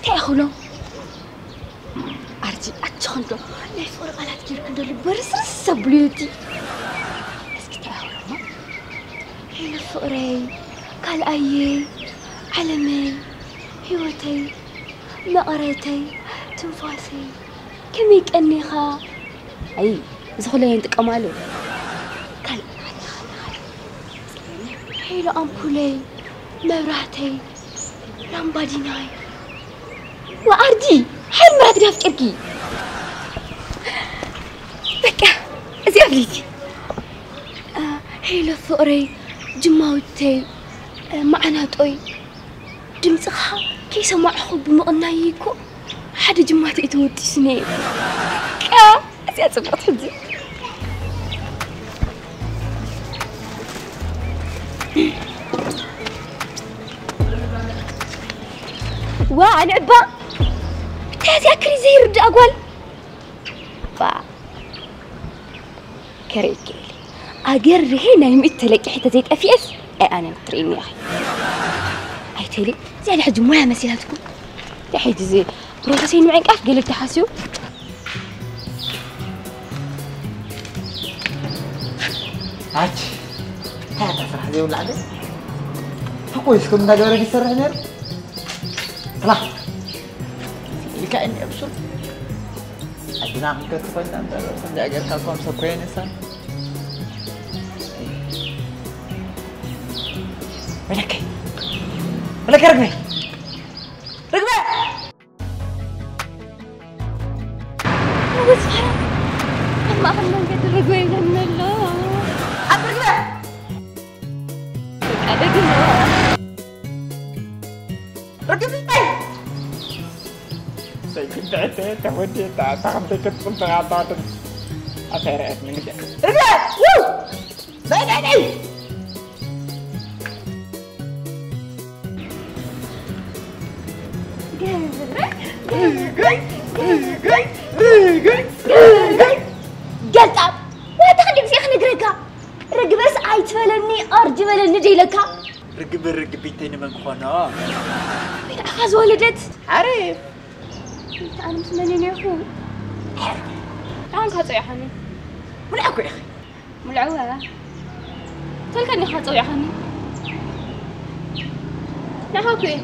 تأخذه أرجع أتشخنده لا يفرق على تجير كنده لبرس السبليتي اسكت تأخذه ما هنا فقري قال أيه علمي هوتي مقريتي تنفاسي كميك أني خا أي بس خليه ينتق أماله قال هيلو أمبولي مبراتي لامباديناي وأردي حل مرات قاف تركي بكا أزي أبليتي هيلو فقري جماوتي معنا طوي دمصخا كي سمعخو بمقنايكو حدا جماتي اتودي سنين أزي أصبحت حجي وأنا عبا تازي أكري زي رد أقول كريكي أقر هنا يمتلك حتى زيت أفيس أنا نتريني يا أخي هاي تالي زي على حجم ولا مسيلاتكم تحيد زي بروفيسين معك أف قلت تحاسيو هاي تفرح زي ولا عدد كويس كم نقدر نجي سرح نير صلاح اللي كأني أبصر أدنى عم كتفاي تانتا سندي أجر كاكم سكوين إنسان ولكن رقمي بس حرام ما أخذنا نقدر رقمي من الله رقمي سيكون تعتها تودي تاخذ كتب تعطات أثرت من كده رقمي لا قلت وهذا خليك سيخ نقرقا رقبس عايت فلني أرجي فلني جيلكا رقبيتين من خنا مين أخذ ولدت عارف انت أنا مسمانين يا أخو عنك هتصيح حني ملعكو يا أخي ملعوة تلقاني خاطوي حني نحاكو إيه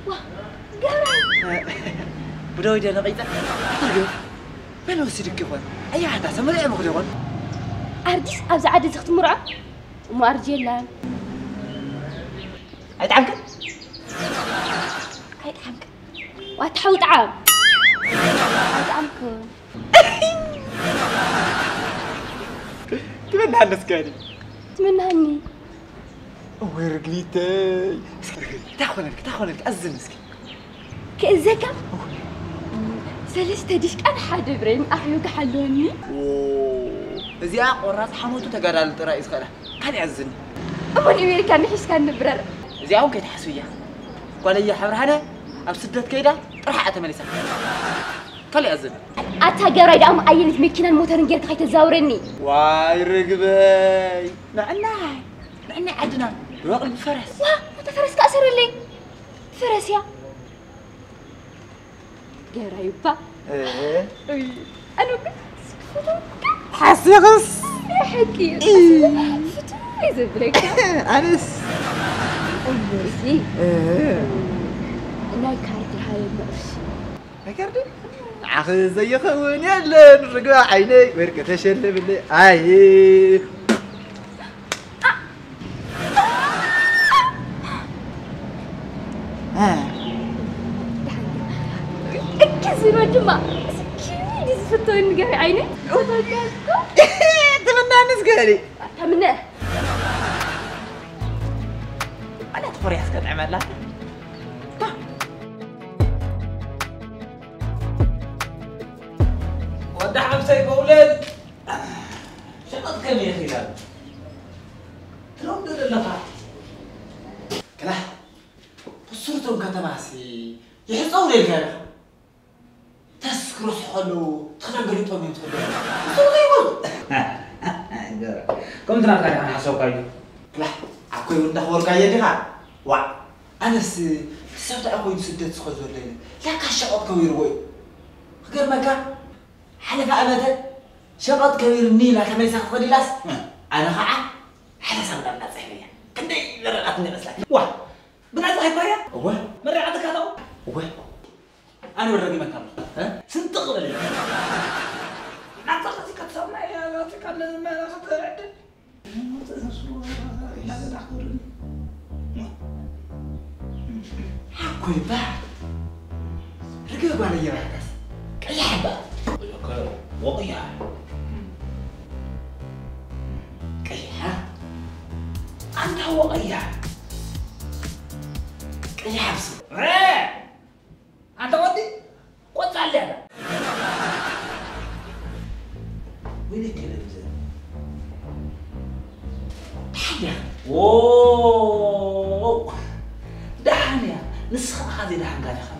واه قرا بدوي ده نقيته من هو سيدك يقول أي حدا سمر أي مخدي يقول أرديس أبز عادة زخت مرعى وما أرجي لان أتعمك أتعمك وأتحوط عام أتعمك تمنى هالناس كاني تمنى هني ورقليتي تاخذك أزم مسكين كأزكا سلسته ديش كان حد بريم أخيو كحلوني إذا قرات حموتو تقرأ الرئيس قاله كان يعزني أموني ويري كان نحس كان نبرر إذا أو كي تحسويا قال لي حبر هذا أبسدت كيدا راح أتملسها قال يعزني أتاجر إذا أم أينت مكينا الموتر نجيت خيت تزاورني واي رقبي نعنا عدنا بوقل بفرس واه أنت فرس كأسر اللي فرس يا قريبة إيه أنا بس حسيغس يا حكي فتوي زبرك أنس أمرسي أنا كارتي هاي المرسي كارتي أخي زي خوين يلا نرجع عيني ورك تشلب اللي أيه كسر وجمع كيف يزفتوا نقاري عيني تمنى نسقاري تمنى أنا تفري حسكت عمل لا ودع عمسي بولد شقط كم يا خلال تلوم دول اللفات كلا بصورتهم كتماسي يحصوا لي الكارخ تسكروا حلو تخرجوا لطوم يتفضل كم تناقض عن حسوكاي لا أكوي ونده ورقاية دي وا أنا سوت أكون سدت خذوا الليل لا كشقط كبير وين غير مكان حلف أبدا شقط كبير النيل كما يسخ قليلاس أنا خاع حلا سمنا الناس حليا كني لرقتني بس لك واه بنات هاي واه مرة عندك هذا واه أنا ورقي مكان ها سنتقل لي نعطيك كتسمع يا لا تكلم ما أخذ عدد كوي بعد ركب على يراكس كيحبة وقيا كيحة أنت وقيا كيحبس أنت ودي قلت علينا وين التلفزيون تحيا اوه دحانيا نسخة هذه دحان قاعد يخبر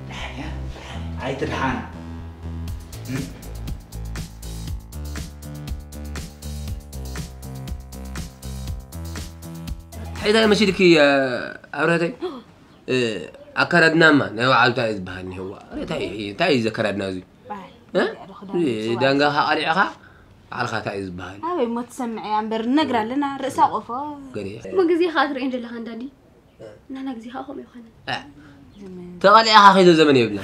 دحانيا هاي تدحان حيدا ماشي لك يا أوريتي أكردنا ما نوع عالتا إزبهاني هو تاي ذكرنا زي دانغا خالعها على خاطا إزبهاني هاي ما تسمعي عم برنقرا لنا رأسا قفا ما جزي خاطر إنت اللي خانداني أنا جزي خاهم يخانا تغلعها خيدو زمن يبنا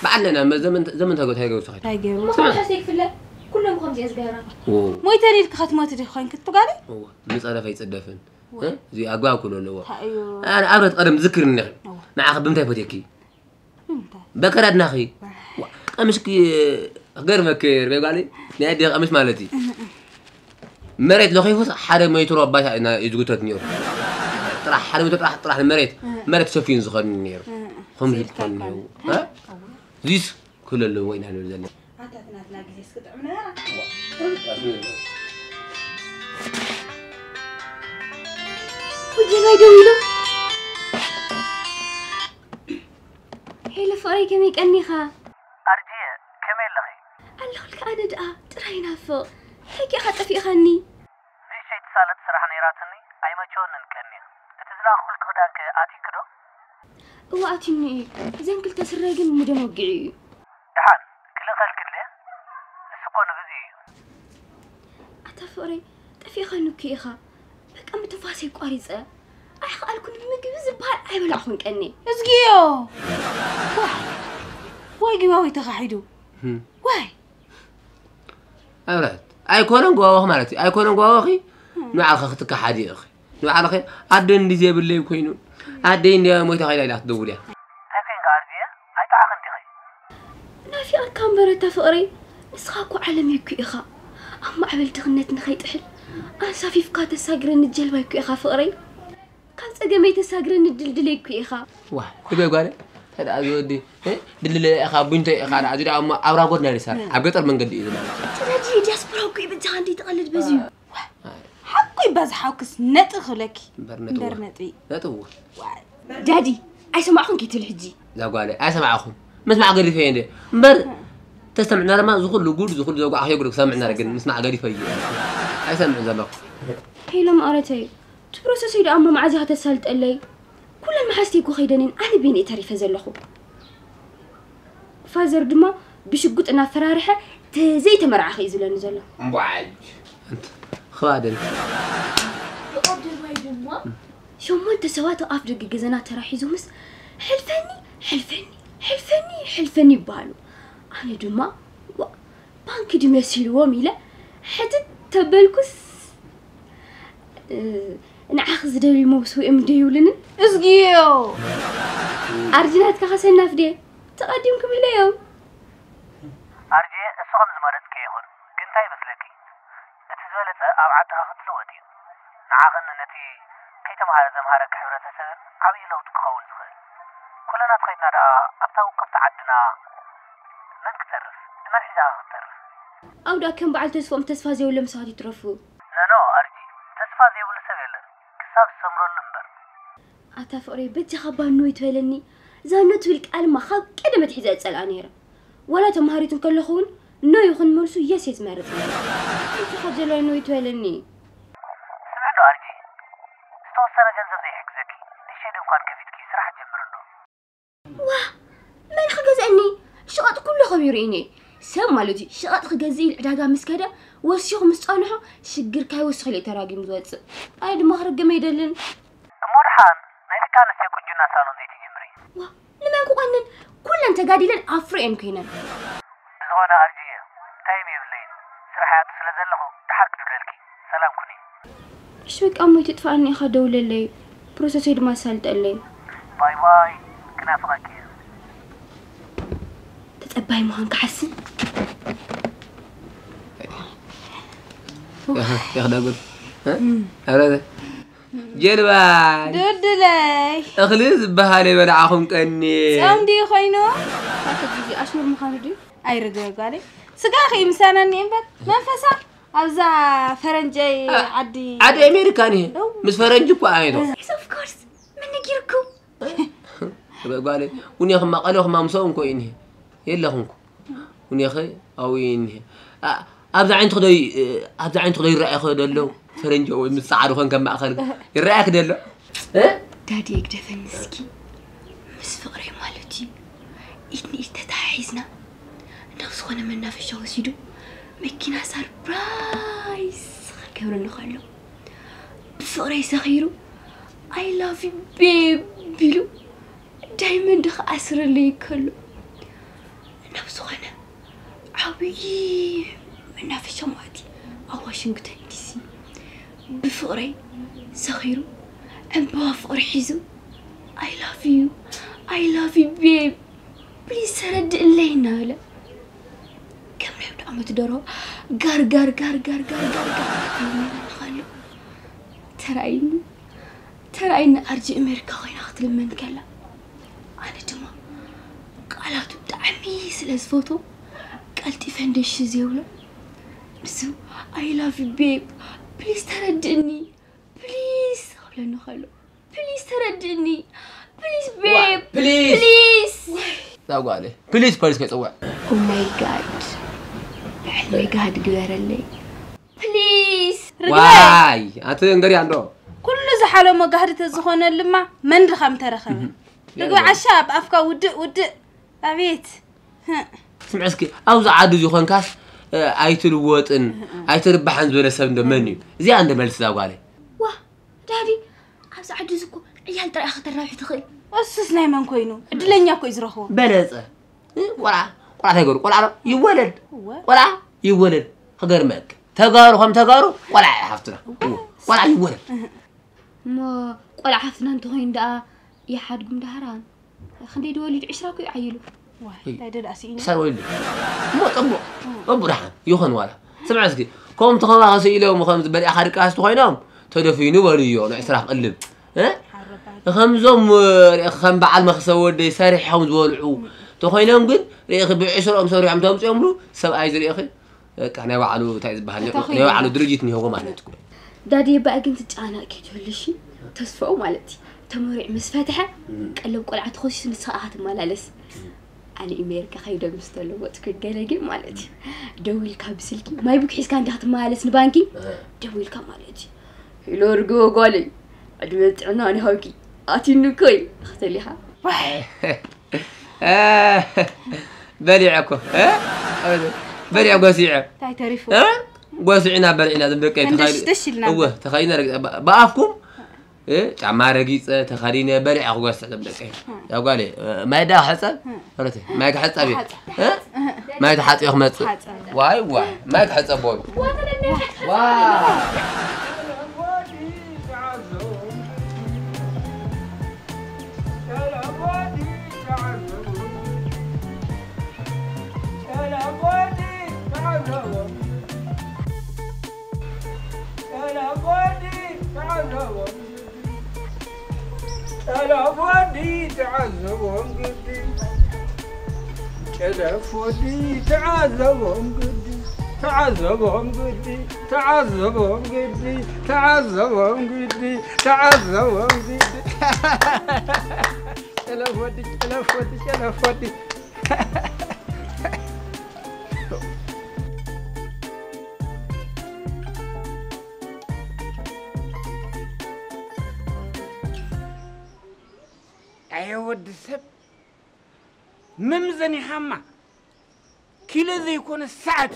بعدنا ما زمن تقول هاي جوز خير هاي ما خم حسيك في الله كلهم خمسة أسجارا مو يتاني لك ختمات اللي خاين كنتو قالي هو مسألة في تصدفن زي أقوى كله اللي هو أيوه أنا أبغى قدم ذكر النخل مع أخ بمتى فتيكي بكرة نخي أمشكي غير مكير بيقولي نادي أمش مالتي مريت لو خيفوس حرام ما يتروى باش أنا يجوتت نير طرح حرام طرح المريت مريت شوفين زخن نير هم يتكلموا ها زيس كل اللي وين هنقول عتاتنا تلاقي سكت عمنا وجه ما يدويلو هلا فاري كم يكأني خا أرجية كمل لغي الله لك أنا دقا تراينا فوق هيك أخذت في أخني في شيء تسالت صراحة نيراتني أي ما تشون نكني تتزرع خلق غداك آتي كدو وقتني زين كل تسرقين مدام وقعي دحان كل خلق لي السكون غزي أتفوري تفي خانوك يا أخا بك أم تفاصيل قارصة أي خال كن مجبز بحال أي بلا أخون كأني اسقيو واي جواوي تخحيدو واي أورات أي كونن جوا مالتي أي كونن جوا أخي نوع خختك حدي أخي نوع أخي أدين دي زي بالله كوينو أدين يا موي تغير لا تدوري هكين أرجية أي تعاقن تغي لا في أركان برا تفوري نسخاكو علم يكو إخا أما عملت غنيت نخيط حل أنا صافي فقات الساقرن الجلبة يكو إخا فوري كان ساقميت الساقرن الدلدل يكو إخا واه تبي قالي هذا أزودي دليل إخا بنتي إخا عادي أما أوراقنا اللي صار أبغى من قد إذا تراجي دياسبورا وكي بتجاندي تقلد بزيو حقي بز حوكس نتخ لك برنتوي لا تو دادي أي سمعهم كي تلحجي لا قالي أي سمعهم مسمع قري فين ده بر تسمعنا لما زخل لجود زخل زوج أخي يقولك سمعنا لكن مسمع قري فين أي سمع زمان هي لما قريتي تبروسس يد أما معزها تسالت اللي كل المحاستيكو خيدانين أنا بيني تعرف زلخو فازر دما بشقط أنا فرارحة تزي تمرع خي زلنا زلا مبعج أنت خادن بقدر ما يدما شو ما أنت سوات أفضل جزنات راح يزومس حلفني بالو أنا دما بانك دما سيلوا ميلا حتى تبلكس نعخذ دوري موسوي مديولن اسقيو أرجنات كخسنا فدي تقدمكم اليوم أرجية الصغم زمارت كيهون قنتاي مثلكي اتزولت أبعدها خطلوتي نعاقن نتي كي تمهار زمهارك حبرة سبب عوي لو تقخون زخير كلنا تخيدنا دا أبتاو قفت عدنا من كترف دمان حزاها خطرف أو دا كم بعد تسفى زي ولا مساعد يترفو نانو أرجي تسفى زي ولا سبيلر كساب سمرو اللمبر أتفقري بنتي خبار نو يتولني زانو تولك ألما خاب كده ما تحزق تسأل عنيرا ولا تمهاريتن كلخون نو يخون مرسو يسيز مارتنا بنتي خجلوا نو يتولني سمعتو أرجي ناشي دنكان كفيتكي سرح جمر اندو واه من خجزني شقط كله خبيريني سم مالتي شقط خجزي العداقة مسكدة وسيخ مسطانها شجر كاي وسخ لي تراقي مزوص ايد ما خرج ما يدلن مودحان نايت كان سيكون جنا سالون دي تجمري واه لما نكون كل انت قاعدين افرين كينا زغونا ارجيه تايم يبلين سرحات سلازلخو تحرك دللكي سلام كوني شوك امي تدفعني خدول لي بروسيس ما سالت لي باي باي كنا فقاكي تتقباي مهان كحسن يا خدابل هذا جلبان دلدلي اخلص بهالي بلعهم كني صمدي خينو هاكدي اشمر مخاندي اي رجع قالي سقاخي مسانني بد منفسا ابزا فرنجي عدي عادي امريكاني مش فرنجي كو عينو اوف كورس من نجيركم قالي وني خما قالو خما مسوم كو اني يلا خنكو وني خي او اني ابزا عين تخدي رأي خو دلو فرنجي او مسعر خن كما اخر يراك دلو دادي يقدف النسكي مس فقري مالتي إتني إتتحيزنا نفس خونا من نافش وسيدو مكينا سربرايز كبر نخلو بفقري سخيرو I love you baby دايما دخ أسر اللي كله نفس خونا عوي من نافش ماتي أو واشنطن دي سي بفقري سخيرو أنبوا فقر حيزو I love you babe please سرد اللينا ولا كم نبدأ عم تدورو غار خلو ترى أرجع أمريكا وين أخذ من كلا أنا جماعة قالت دعمي سلز فوتو قالت فندش زيولا بس I love you babe please تردني please خلو please تردني please babe please لا قالي بليز كيصوع oh my god حلوي قاعد قبر please واي انت انغري عندو كل زحلو ما قاعد تزخون لما من رخم ترخم رجع عشاب افكا ود ابيت سمعسكي اوز عاد يخون كاس ايتلوطن ايتربحن زوله سب እንደمني زي عند ملس لا قالي واه دادي اوز عاد زكو عيال طري اخ تراوح تخيل اسس ناي من كوينو ادلنيا كو يزرخو بلصه ولا تغور ولا يولد ولا يولد خغرمك تغارو ولا حفتنا ولا يولد ما قلع حفنا انت هين دا يا حدكم دهران خندي دولي 10 كو يعيلو واي لا دلاسيني صار ولي مو طبو رحم يخن ولا سمعسكي كوم تخوا سيلو مخمز بري اخر كاس تخينهم تدفينو وليو نعسرح قلب خمزهم خم بعل مخسود دي سارحهم زولعو تخينهم قد ريخ ب10 مسوري عم تمصيملو سبعاي زري اخي كان يوعلو تايز بحال يوعلو درجتني هو مالتكم دادي بقى كنت تጫና كيتولشي تسفو مالتي تمرع مسفتحه قلب قلعه تخش نساعات مالالس انا امريكا خيدو مستلوت كغلغي مالتي دويل كابسلكي ماي بك حيس كان دحت مالس نبانكي دويل كمالتي لورغو قالي ادوت عناني هاكي اتينكوي اختليها بلعكو بلع قسيعه تاي تعرفوا قسيعنا بلعنا دبقي هو تخيلنا بافكم تعما رقيص تخرينا بلع قسع دبقي يا قالي ما دا حصل فرتي ما حصل ما تحط يا خمس واي ما تحط بول واو فودي تعذبهم قدي كذا فودي تعذبهم قدي تعذبهم قدي تعذبهم قدي تعذبهم قدي تعذبهم قدي كذا فودي كذا فودي كذا فودي أيود السب ممزني حما كل ذي يكون الساعة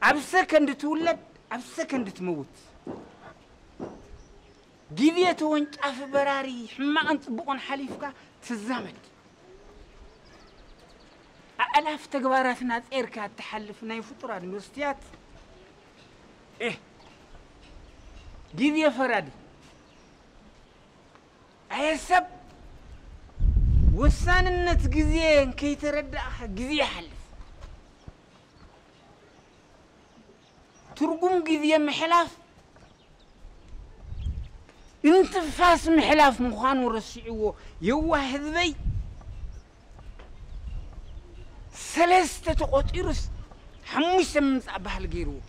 عبسكند تولد عبسكند تموت جذية وانت عف براري حما أنت بقون حليفك تزامد ألاف تقباراتنا تيركا تحلفنا يفطر المستيات إيه جذية فرادي أي سب وسان النت جزيين كي تردأ جزية حلف ترقم جزية محلاف انت فاس محلاف مخان ورسعوه يوه ذبي سلسة تقطيرس حموش من صعبها الجيرو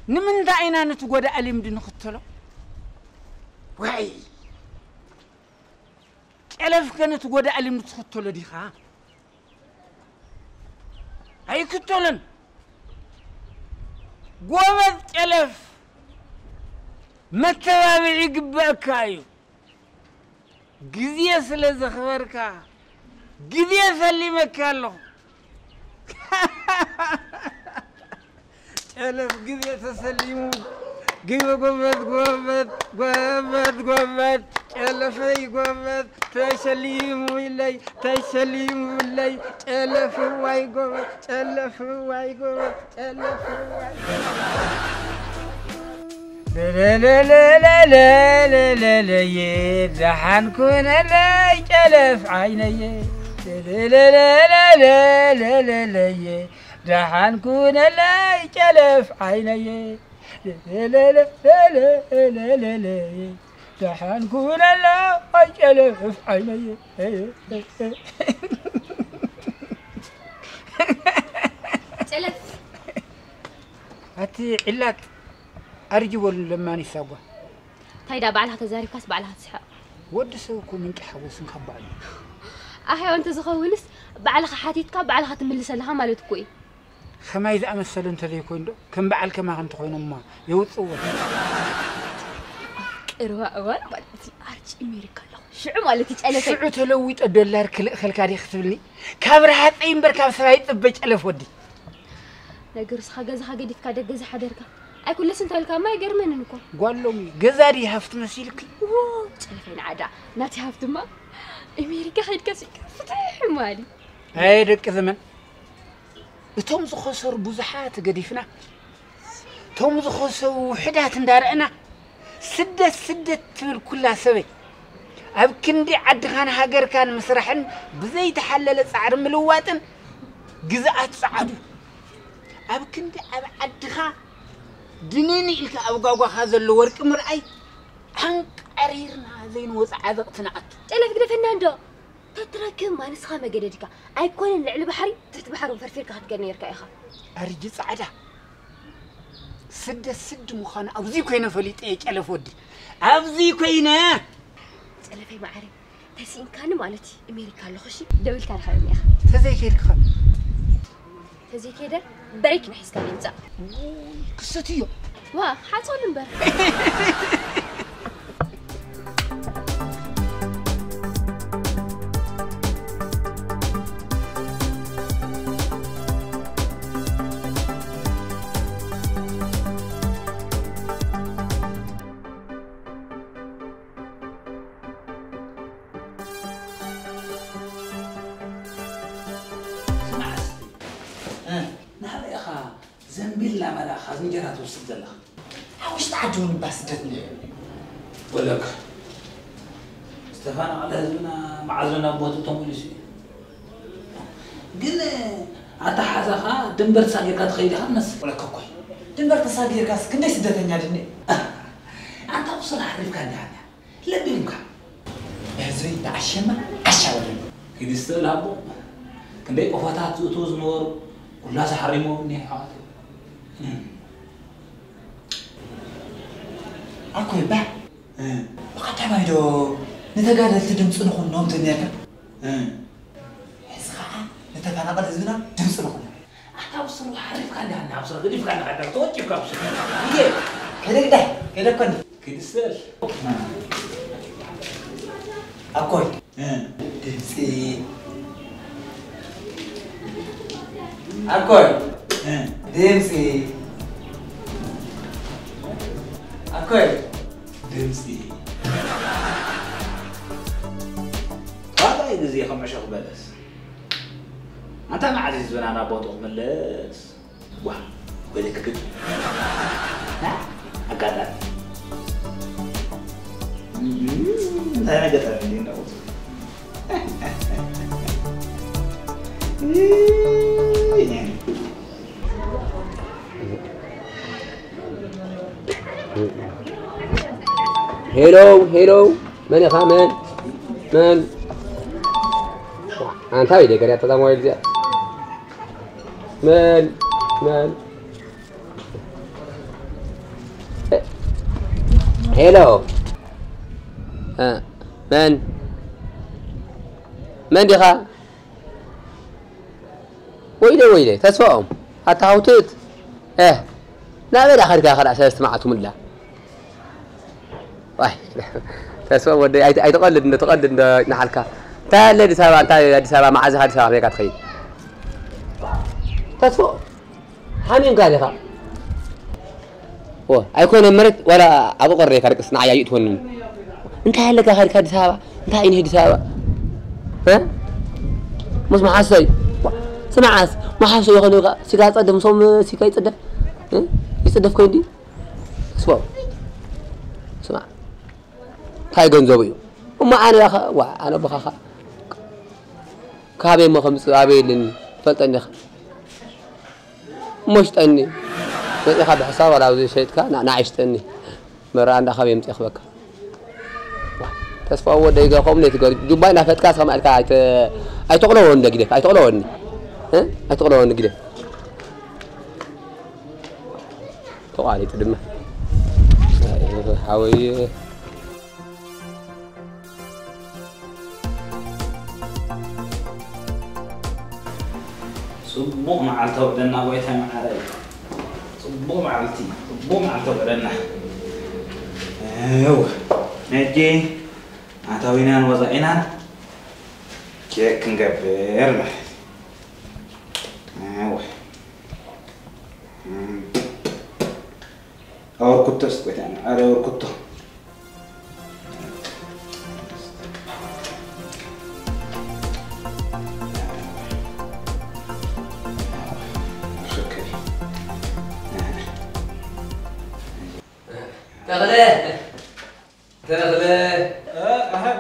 نمن دعينا نتقود ألم دي نختلو واي ألف كانت تقود ألم تختلو دي خا هاي كتولن قومت ألف متابعي قباكايو قذية سلزة خبركا قذية سلمك الله ألف قذية تسلمون قومت ألفي قومت تسلموا إلي ألف واي قومت ألف واي لا لا لا لا لا لا لا لا يدحن كون لا يجلف عيني لا لا لا لا لا لا لا يدحن كون لا يجلف عيني لا لا لا لا لا لا لا يدحن كون لا يجلف عيني تلف هاتي علات أرجو لما نسابه. تايدا بعلها تزاري كاس بعلها تسحق. ود سوكو منك حوسن خبالي. أحيا وأنت زخونس بعلها حاتيتك بعلها تملس لها مالتكوي. خما إذا أمثل أنت ذي كويندو كم بعلك ما أنت خوين ما يوتصور. إرواء مالتي أرجع أمريكا له. شو مالتي تألف؟ شو تلويت الدولار خلكاري يختبني. كابرهات أي بركاب سرايت تبج ألف ودي. نقرص خجز خجدي كذا جز حدرك. أي كل سنة تلقى ما يجر منكم. قال لهم جزاري هفت مسيلك. واو تلفين عدا ناتي هفت ما. أمريكا حيد كسيك فتح مالي. هيدك زمن. توم زخسر بزحات قديفنا. توم زخسر وحدات ندارنا. سدت كلها سوي. أبكندي عد خان هاجر كان مسرحن بزي تحلل سعر ملواتن. جزءات سعدو. أبكندي عد خان. دنيني إلك أبغى هذا الورك مرأي عنك أريرنا زين وسع ذقتنا عت. ألف كده فناندو تتركم ما نسخة ما جديدك أيكون اللعب بحري تحت بحر وفرفيرك هتجنيرك يا أخا. أرجع سعدا. سد مخانة أبزي كوينة فليت إيش ألف ودي. أبزي كوينة. ألف ما عارف. تسين كان مالتي أمريكا اللي خشي دول كان خير يا أخا. تزي كيرك خم. تزي كده بريك نحس كان ينزع. قصتيو. واه حاصل نبر. نحن يا أخا زنبيل لا ملا خازن جرات وسط الله. حوش تعجون بس جتني. ولك استفان على هزمنا معزنا بوتو تموليسي. قل عتا حزخا دنبر تساقير كات خيدي خمس. ولك كوي. دنبر تساقير كاس كندي سدتني عدني. أنت بصراحة عرف كان يعني. لا بيمكن. هزوي تعشمة عشاوري. كده استل هبو. كندي قفاتات توز نور كلها سحريمو مني حاضر. أكو يبع. وقت ما يدو نتقابل تدمس نخون نوم تنيرك. هزخا نتقابل هزنا دمس نخون. أنت بصراحة عرف كان يعني بصراحة قديم كان قدر توجه كابس. إيه كده كده كوني. كيدسل أكوي دمسي أكوي دمسي أكوي دمسي هذا يجزي 5 بلس أنت ما عزيز بنا بوطو ملس واه ولك كده ها أقدر أنا قدر مني نقول هيلو من يا خامن من أنت هاي دكتور تدا مويل زي من هيلو من دي خا ويلي تسوهم حتى هوتت لا بد آخر كآخر عشان استمعتهم الله واي تسوى ودي أي تقلد نحلك تالي دي سابع تالي دي سابع مع زهر سابع بيك أتخيل تسوى حامين قال يا أيكون مرت ولا أبو قرية كارك صناعي يتوني أنت هلك آخر كادي سابع أنت عينه دي سابع ها مش محاسي سمعت محاسي يقولوا سيكا يتصدف مصوم سيكا يتصدف يتصدف كويندي سوا سمع هاي جنزوبيو وما أنا أخا أنا بخا كابي ما خمس كابي لين فلتني مش تاني ما أخذ حساب ولا وزي شيء كان أنا عشتني مرة عند أخوي يمسك بك تسفى أول دقيقة قومني تقول جبنا فتكاس كم ألك أي تقولون كده أي تقولون ها أي تقولون كده تقالي تدمه حاوي صبوا مع التوبدنا ويتها مع علي صبوا مع التي صبوا مع التوبدنا أيوه نجي عتاوينا وضعنا كيك نقبر له أيوه أور كتو سكوت أنا أور كتو تغلي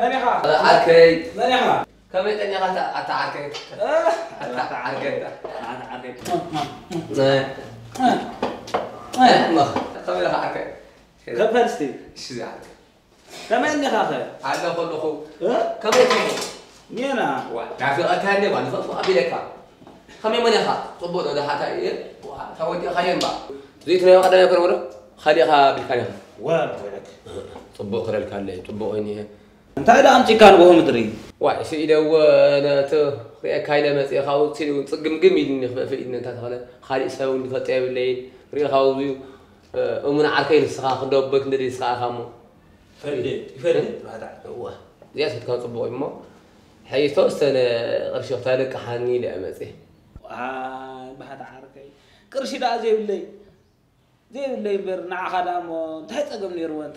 ماني خا عركي ماني خا كم يتني غتا أتعركي أتعركي ما كم يلا عركي كفرستي شو زي عركي كمان خا على خلو خو كم يتني مينا تعرف أتهني وأنا فوق أبيلك كم يمني خا صبوا ده حتى إيه ثوتي خير بقى زيتنا يقدر يكون ولا خليها بالخليها وابلك طبق خلال كان لي طبق إني أنت إذا أنت كان وهو مدري واي شيء لو أنا تو كاينة مسيح خاوت سيلو تقم جميل إني في إن أنت تخلى خالي سوون فتاة بالليل ريح خاوزيو ومن عاركين السخاء خدوبك ندري السخاء خامو فرد هذا هو زيادة كان طبق إما حيث أنا غرش اختارك حني لأمسيه بهذا عاركي كرشي ده زي بالليل برنع خدام تحت أقوم نيرو أنت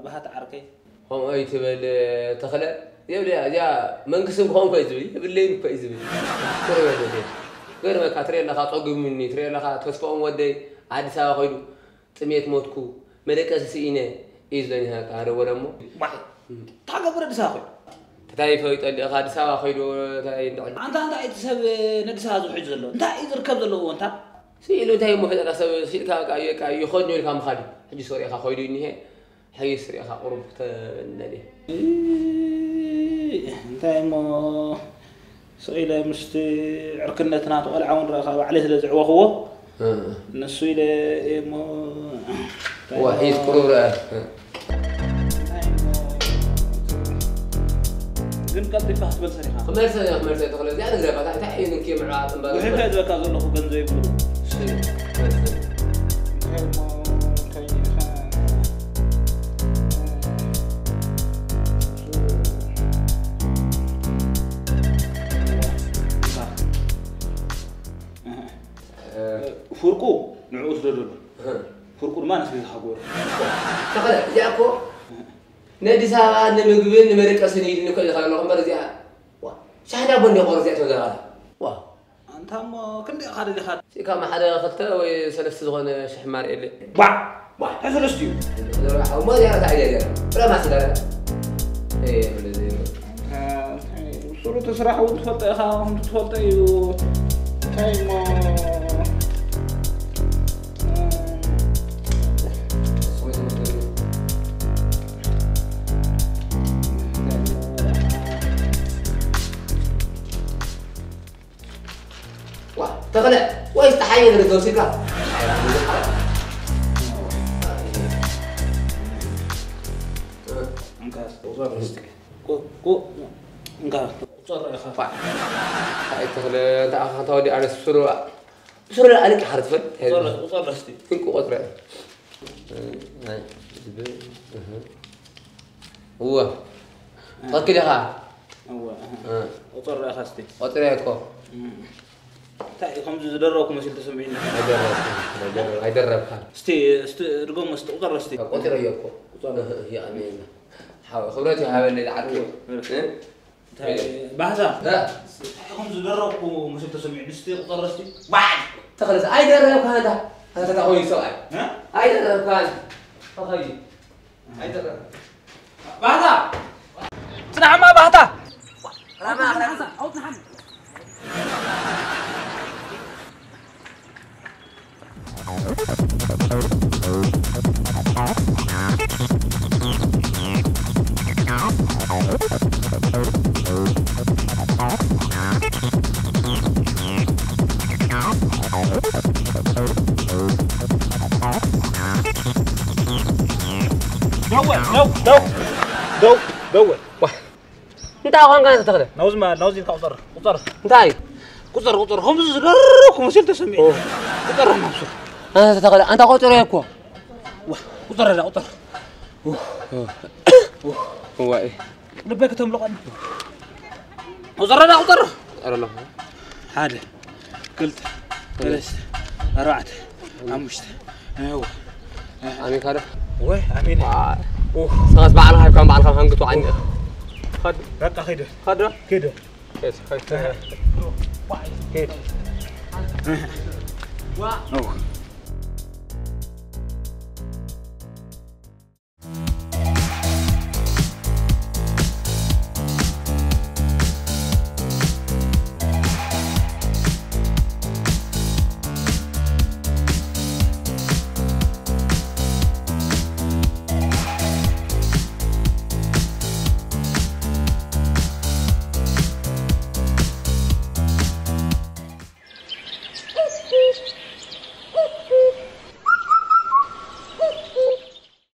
بهذا عاركي هم أي تبل تخلى يا من قسم هم كويسبي بالليل كويسبي ترى وده غير ما كاترين لخا تقوم مني ترى لخا تسبقون ودي عادي سوا خيلو تميت موتكو ملك أساسينه إيزلين هاك هذا ولا مو واحد تاجا برد ساقي تتعرف هاي تقول لي عادي سوا خيلو تاي أنت يتسب ندسها زو حج له أنت يركب له أنت سيلو تاي مو فدا سب سيل كا يخوني لكام خادي حج سوري خا خيلو إني هي سري خا قرب تنادي أنت مو سئل مستي عركنا تناط ولا عون رخا عليه الزعوة هو نسوي له مو وحيد كرورة قلت قد فهت بالسريعة خمسة تقول زي أنا قريبة تحين كي مع وحيد هذا كذا له كان زي زدلو فرقود ما نسبي حقور تخلى جاكو نادي ساعة نمجبين نمرك أسنين نكل خلنا نقوم برزيها وا شحنا بندي قرزيات وزارة وا أنت هم كندي أخذ اللي خد شي كم حدا خدته وسلف تزغن شحمار إلي وا هذا لستيو وما دي هذا عادي ولا ما سلا إيه من زين صورة صراحة وتفضل يا أخا هم تفضل يو تايم تغلى ويستحيل الدوسيكا انكاس وصرستك كو انكاس وصر يا خفا هاي تغلى تاخذ تودي على بسرعة عليك حرفت وصرستي كنكو قطرة هو فكر يا خا هو وصر يا خاستي قطرة ياكو تاي خمس دركم مسيل تسمعين هيدرب استي رقم وصرستي قطرة ياكو يا امين خبرتي حاول العدو بحثا لا خمس دركم مسيل تسمعين استي وصرستي بعد تخلص اي درب هذا تاخذ سؤال ها اي درب كان اخي اي درب بحثا تنعم ما بحثا دور انت اخوان كان تاخذ نوزي قطر انت قطر خمس دركم مسيل تسمعين قطر نفسه انت تاخذ انت قطر ياكو قطر لا قطر هو ايه لبيك تملقني قطر لا قطر ارى هذا قلت ثلاث أربعة خمسة هو امين كده وين امين خلاص بعد هاي كان بعد هنقطع عني خد ركع كده خد كده كيس كده